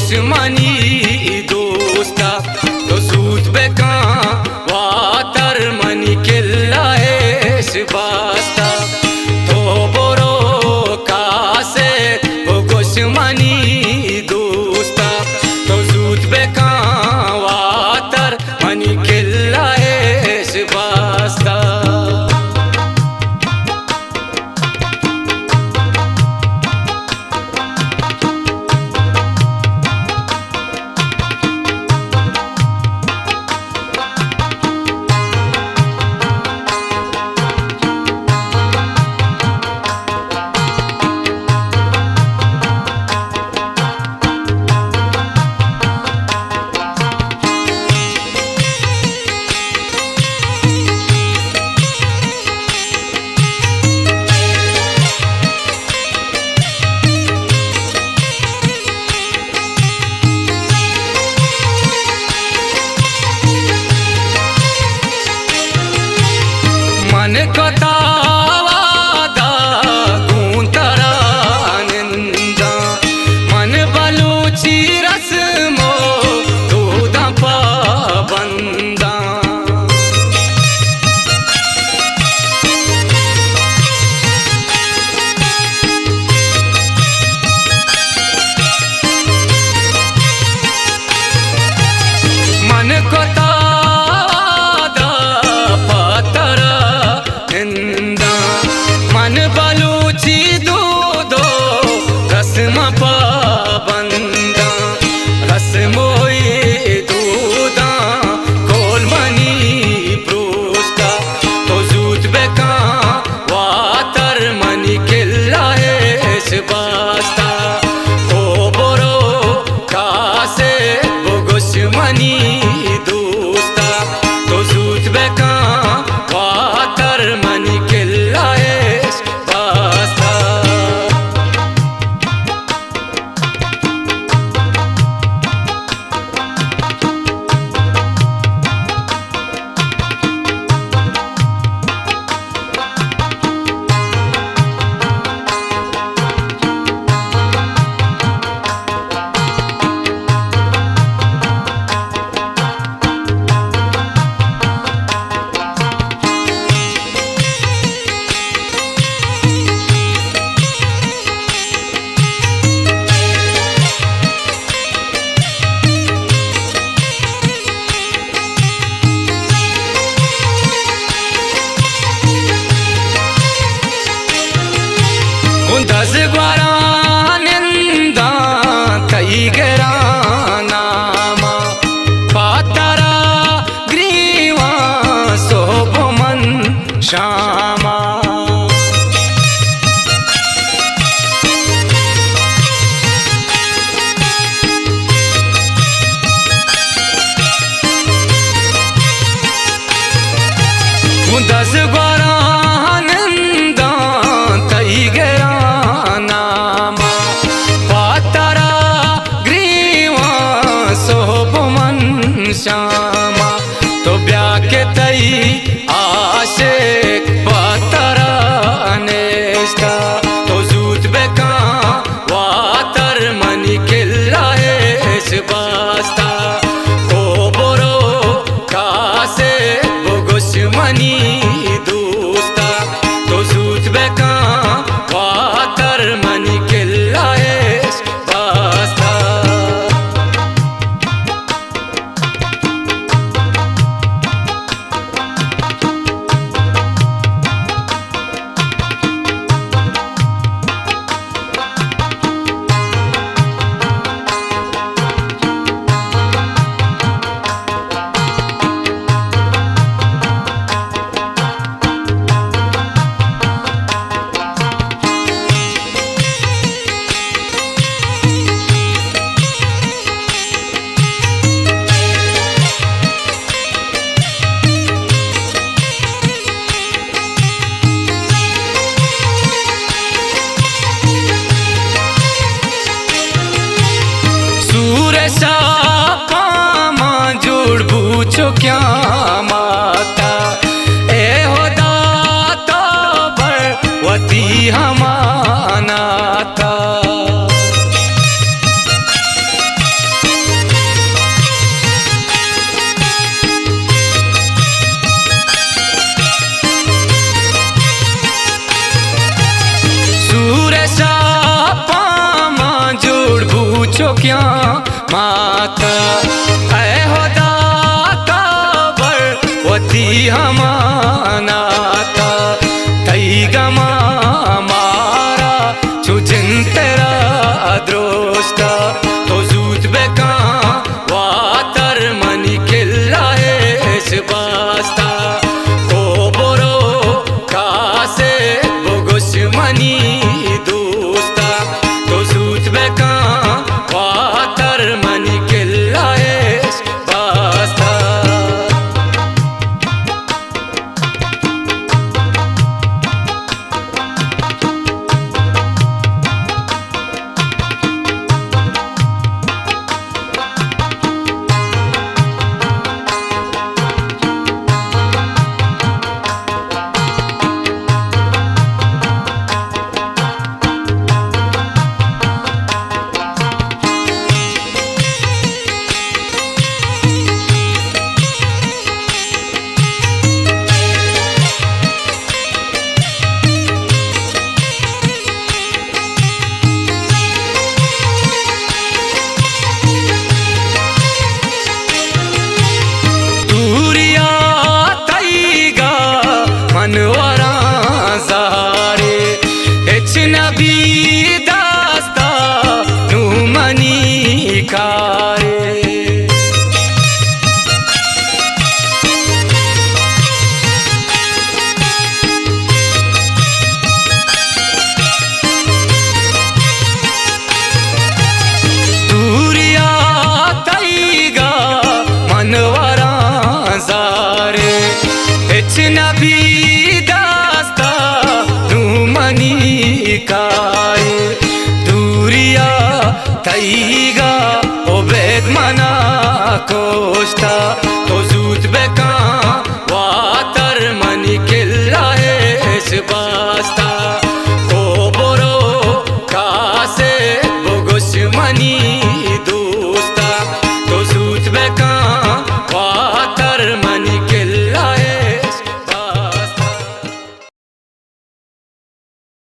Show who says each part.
Speaker 1: दुश्मनी दोस्ता तो सूत बेका वातर मनी किल्ला है बास्ता तो बोरो कासे वो दुश्मनी दोस्ता तो सूत बेका वातर मनी किल्ला है बास्ता। मन को तावादा गूंतरा निंदा मन बलूची रस्मो दूधा पाबंदा मन को मन बलूची दूधो रस्म पाबंदा रस्मोई दूधा कोल मनी प्रोस्ता तो जूत बेका वातर मनी किल्ला है बास्ता तो बोरो कासे वो दुश्मनी दोस्ता तो जूत बेका वातर मनी किल्ला दस ग्वारा निंदा कई गेरा नामा पातरा ग्रीवा सोपमन श्यामा दस ग्वारा निंदा कई गेरा श्यामा तो ब्याह के तई आशिक पातरा नेस्ता तो जूत बेका वातर मनी किल्ला है बास्ता तो बोरो कासे वो दुश्मनी दो क्या माता ऐ होदा काबर वती हमानाता तई गमा मारा चुजिन तेरा अद्रोष्टा तो जूत बेका वातर मनी किल्ला है इस बास्ता को बोरो कासे बोगुश मनी दोस्ता तो जूत बेका वातर मनी किल्ला है इस बास्ता मनवरा ज़ारे नबी दास्ता नू मनी कारे दूरिया तईगा मनवरा ज़ारे नबी काए दूरिया तईगा ओ बेग मना कोष्टा